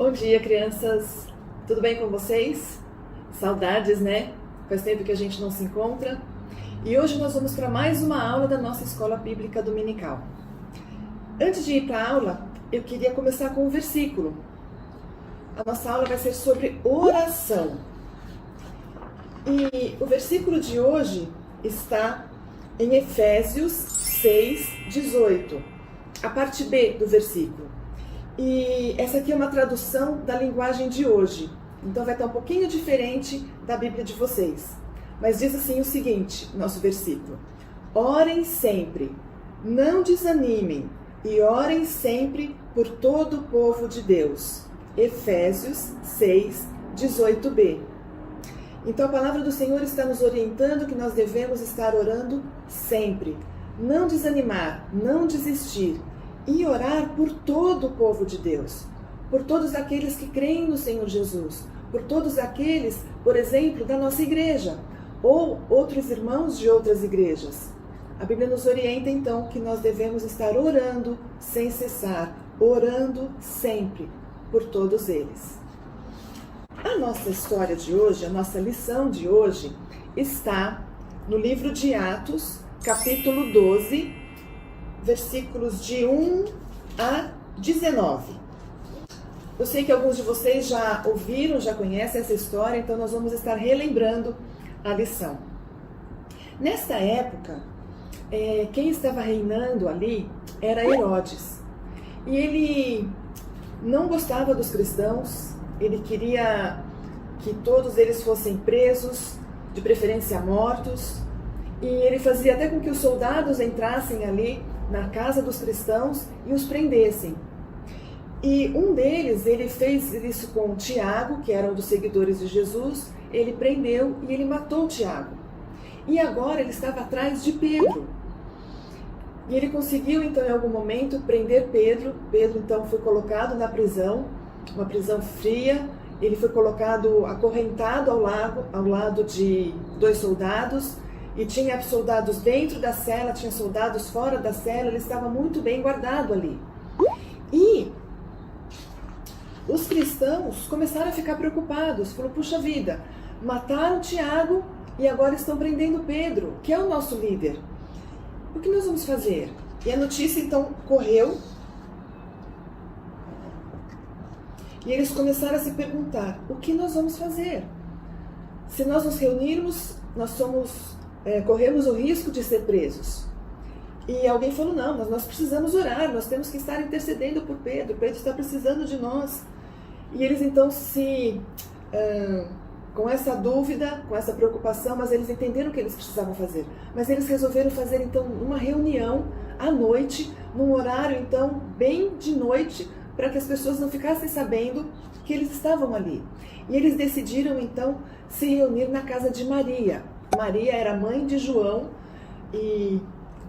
Bom dia, crianças! Tudo bem com vocês? Saudades, né? Faz tempo que a gente não se encontra. E hoje nós vamos para mais uma aula da nossa Escola Bíblica Dominical. Antes de ir para a aula, eu queria começar com um versículo. A nossa aula vai ser sobre oração. E o versículo de hoje está em Efésios 6:18, a parte B do versículo. E essa aqui é uma tradução da linguagem de hoje, então vai estar um pouquinho diferente da Bíblia de vocês. Mas diz assim o seguinte, nosso versículo: orem sempre, não desanimem, e orem sempre por todo o povo de Deus. Efésios 6:18b. Então a palavra do Senhor está nos orientando que nós devemos estar orando sempre, não desanimar, não desistir, e orar por todo o povo de Deus, por todos aqueles que creem no Senhor Jesus, por todos aqueles, por exemplo, da nossa igreja, ou outros irmãos de outras igrejas. A Bíblia nos orienta então que nós devemos estar orando sem cessar, orando sempre por todos eles. A nossa história de hoje, a nossa lição de hoje, está no livro de Atos, capítulo 12, versículos de 1 a 19. Eu sei que alguns de vocês já ouviram, já conhecem essa história, então nós vamos estar relembrando a lição. Nesta época, quem estava reinando ali era Herodes. E ele não gostava dos cristãos, ele queria que todos eles fossem presos, de preferência mortos, e ele fazia até com que os soldados entrassem ali na casa dos cristãos e os prendessem. E um deles, ele fez isso com Tiago, que era um dos seguidores de Jesus, ele prendeu e ele matou Tiago. E agora ele estava atrás de Pedro. E ele conseguiu então em algum momento prender Pedro. Pedro então foi colocado na prisão, uma prisão fria. Ele foi colocado acorrentado ao lado de 2 soldados. E tinha soldados dentro da cela, tinha soldados fora da cela, ele estava muito bem guardado ali. E os cristãos começaram a ficar preocupados, falaram, puxa vida, mataram Tiago e agora estão prendendo Pedro, que é o nosso líder. O que nós vamos fazer? E a notícia então correu, e eles começaram a se perguntar, o que nós vamos fazer? Se nós nos reunirmos, corremos o risco de ser presos. E alguém falou, não, mas nós precisamos orar, nós temos que estar intercedendo por Pedro, Pedro está precisando de nós. E eles então com essa dúvida, com essa preocupação, mas eles entenderam o que eles precisavam fazer. Mas eles resolveram fazer então uma reunião à noite, num horário então bem de noite, para que as pessoas não ficassem sabendo que eles estavam ali. E eles decidiram então se reunir na casa de Maria. Maria era mãe de João e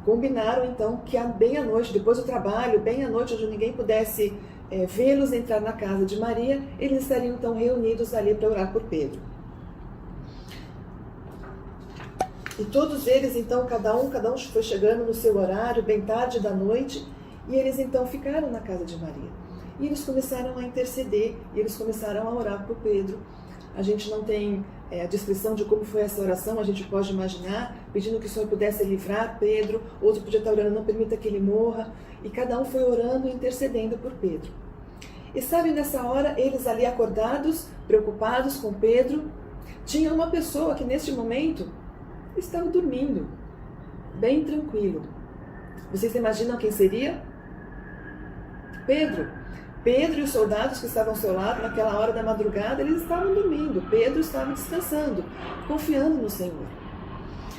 combinaram então que bem à noite, depois do trabalho, bem à noite, onde ninguém pudesse vê-los entrar na casa de Maria, eles estariam então reunidos ali para orar por Pedro. E todos eles então, cada um foi chegando no seu horário, bem tarde da noite, e eles então ficaram na casa de Maria. E eles começaram a interceder, e eles começaram a orar por Pedro. A gente não tem a descrição de como foi essa oração, a gente pode imaginar, pedindo que o Senhor pudesse livrar Pedro, outro podia estar orando, não permita que ele morra, e cada um foi orando e intercedendo por Pedro. E sabe, nessa hora, eles ali acordados, preocupados com Pedro, tinha uma pessoa que neste momento estava dormindo, bem tranquilo. Vocês imaginam quem seria? Pedro. Pedro e os soldados que estavam ao seu lado naquela hora da madrugada, eles estavam dormindo. Pedro estava descansando, confiando no Senhor.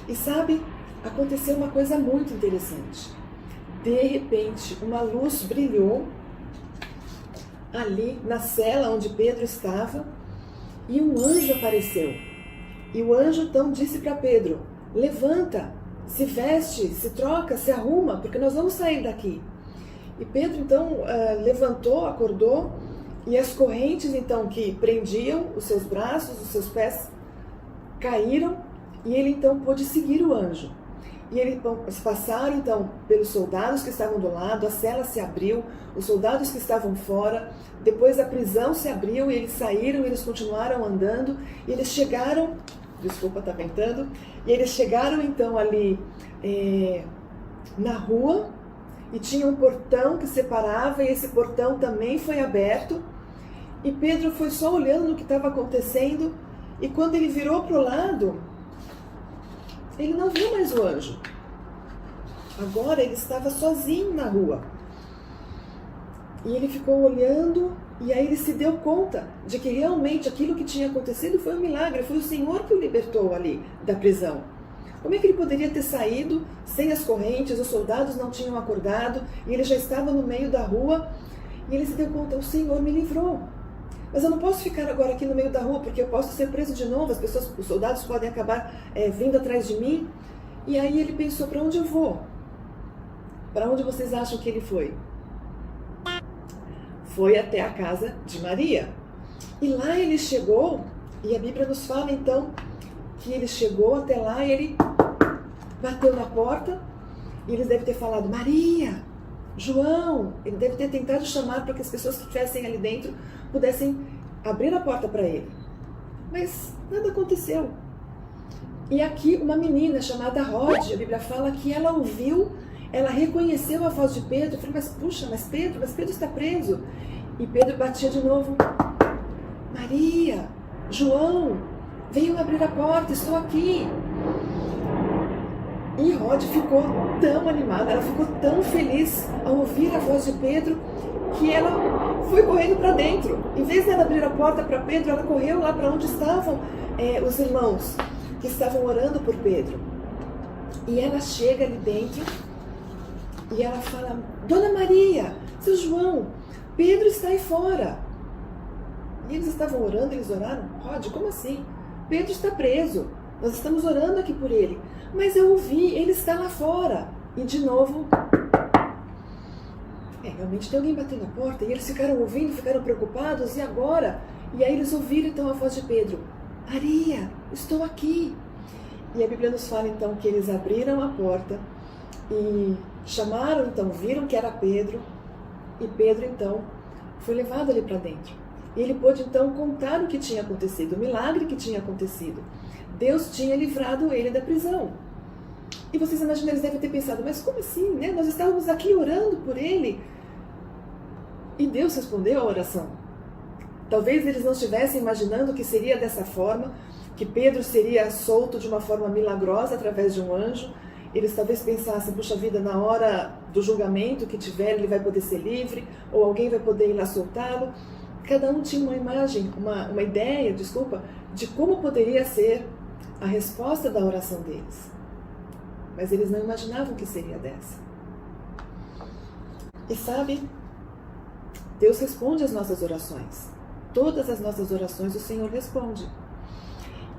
E sabe, aconteceu uma coisa muito interessante. De repente, uma luz brilhou ali na cela onde Pedro estava e um anjo apareceu. E o anjo então disse para Pedro, levanta, se veste, se troca, se arruma, porque nós vamos sair daqui. E Pedro então levantou, acordou, e as correntes então que prendiam os seus braços, os seus pés, caíram, e ele então pôde seguir o anjo. E eles passaram então pelos soldados que estavam do lado, a cela se abriu, os soldados que estavam fora, depois a prisão se abriu e eles saíram, eles continuaram andando, e eles chegaram, desculpa, tá ventando, e eles chegaram então ali na rua, e tinha um portão que separava, e esse portão também foi aberto, e Pedro foi só olhando o que estava acontecendo, e quando ele virou para o lado, ele não viu mais o anjo. Agora ele estava sozinho na rua. E ele ficou olhando, e aí ele se deu conta de que realmente aquilo que tinha acontecido foi um milagre, foi o Senhor que o libertou ali da prisão. Como é que ele poderia ter saído sem as correntes, os soldados não tinham acordado, e ele já estava no meio da rua, e ele se deu conta, o Senhor me livrou. Mas eu não posso ficar agora aqui no meio da rua, porque eu posso ser preso de novo, os soldados podem acabar vindo atrás de mim. E aí ele pensou, para onde eu vou? Para onde vocês acham que ele foi? Foi até a casa de Maria. E lá ele chegou, e a Bíblia nos fala então, que ele chegou até lá e ele bateu na porta, e eles devem ter falado, Maria, João, ele deve ter tentado chamar para que as pessoas que estivessem ali dentro pudessem abrir a porta para ele. Mas nada aconteceu. E aqui uma menina chamada Rod, a Bíblia fala que ela ouviu, ela reconheceu a voz de Pedro, falou, mas puxa, mas Pedro está preso. E Pedro batia de novo, Maria, João, venham abrir a porta, estou aqui. E Rod ficou tão animada, ela ficou tão feliz ao ouvir a voz de Pedro, que ela foi correndo para dentro. Em vez de ela abrir a porta para Pedro, ela correu lá para onde estavam os irmãos que estavam orando por Pedro. E ela chega ali dentro e ela fala, Dona Maria, seu João, Pedro está aí fora. E eles estavam orando, eles oraram? Rod, como assim? Pedro está preso, nós estamos orando aqui por ele. Mas eu ouvi, ele está lá fora. E de novo, realmente tem alguém batendo na porta. E eles ficaram ouvindo, ficaram preocupados, e agora? E aí eles ouviram então a voz de Pedro, Maria, estou aqui. E a Bíblia nos fala então que eles abriram a porta e chamaram então, viram que era Pedro, e Pedro então foi levado ali para dentro. E ele pôde então contar o que tinha acontecido, o milagre que tinha acontecido. Deus tinha livrado ele da prisão. E vocês imaginam, eles devem ter pensado, mas como assim, né? Nós estávamos aqui orando por ele e Deus respondeu a oração. Talvez eles não estivessem imaginando que seria dessa forma, que Pedro seria solto de uma forma milagrosa através de um anjo. Eles talvez pensassem, puxa vida, na hora do julgamento que tiver, ele vai poder ser livre, ou alguém vai poder ir lá soltá-lo. Cada um tinha uma imagem, uma ideia, de como poderia ser a resposta da oração deles. Mas eles não imaginavam que seria dessa. E sabe, Deus responde às nossas orações. Todas as nossas orações o Senhor responde.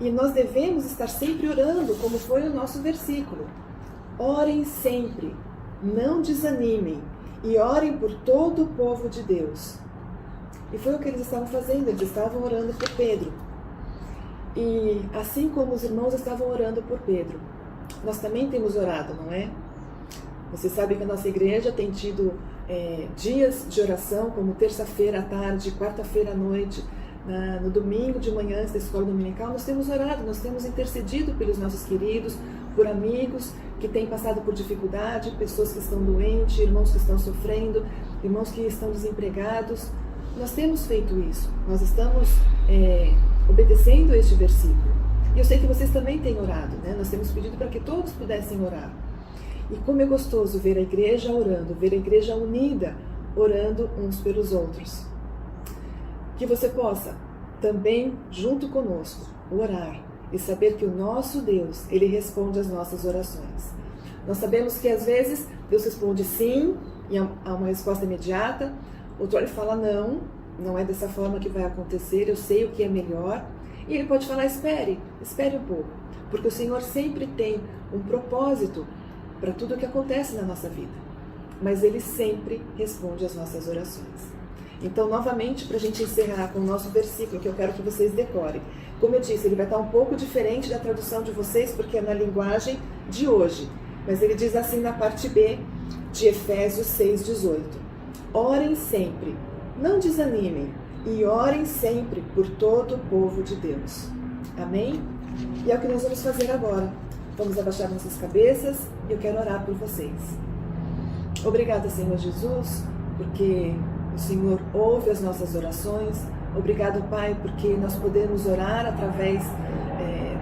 E nós devemos estar sempre orando, como foi o nosso versículo. Orem sempre, não desanimem, e orem por todo o povo de Deus. E foi o que eles estavam fazendo, eles estavam orando por Pedro. E assim como os irmãos estavam orando por Pedro, nós também temos orado, não é? Você sabe que a nossa igreja tem tido dias de oração, como terça-feira à tarde, quarta-feira à noite, no domingo de manhã, antes da escola dominical, nós temos orado, nós temos intercedido pelos nossos queridos, por amigos que têm passado por dificuldade, pessoas que estão doentes, irmãos que estão sofrendo, irmãos que estão desempregados. Nós temos feito isso, nós estamos obedecendo este versículo. E eu sei que vocês também têm orado, né? Nós temos pedido para que todos pudessem orar. E como é gostoso ver a igreja orando, ver a igreja unida, orando uns pelos outros. Que você possa também, junto conosco, orar e saber que o nosso Deus, Ele responde às nossas orações. Nós sabemos que às vezes Deus responde sim, e há uma resposta imediata. Outro olha e fala não, não é dessa forma que vai acontecer, eu sei o que é melhor. E Ele pode falar, espere um pouco, porque o Senhor sempre tem um propósito para tudo o que acontece na nossa vida. Mas Ele sempre responde às nossas orações. Então, novamente, para a gente encerrar com o nosso versículo, que eu quero que vocês decorem. Como eu disse, ele vai estar um pouco diferente da tradução de vocês, porque é na linguagem de hoje. Mas ele diz assim na parte B de Efésios 6,18. Orem sempre, não desanimem, e orem sempre por todo o povo de Deus. Amém? E é o que nós vamos fazer agora. Vamos abaixar nossas cabeças e eu quero orar por vocês. Obrigada, Senhor Jesus, porque o Senhor ouve as nossas orações. Obrigado, Pai, porque nós podemos orar através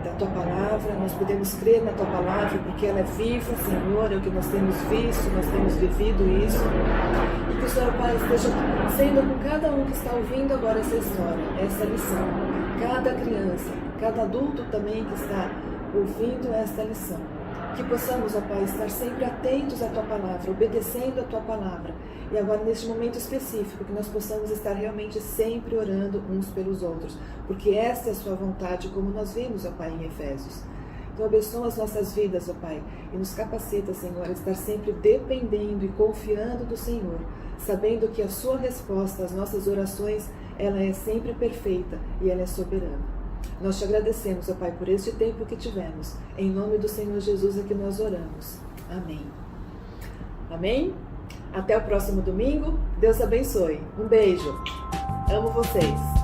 da Tua Palavra, nós podemos crer na Tua Palavra, porque ela é viva, Senhor, é o que nós temos visto, nós temos vivido isso. E que o Senhor, Pai, esteja sendo com cada um que está ouvindo agora essa história, essa lição. Cada criança, cada adulto também que está ouvindo esta lição. Que possamos, ó Pai, estar sempre atentos à Tua Palavra, obedecendo a Tua Palavra. E agora, neste momento específico, que nós possamos estar realmente sempre orando uns pelos outros. Porque esta é a Sua vontade, como nós vimos, ó Pai, em Efésios. Então, abençoa as nossas vidas, ó Pai, e nos capacita, Senhor, a estar sempre dependendo e confiando do Senhor, sabendo que a Sua resposta às nossas orações, ela é sempre perfeita e ela é soberana. Nós te agradecemos, ó Pai, por este tempo que tivemos. Em nome do Senhor Jesus é que nós oramos. Amém. Amém? Até o próximo domingo. Deus abençoe. Um beijo. Amo vocês.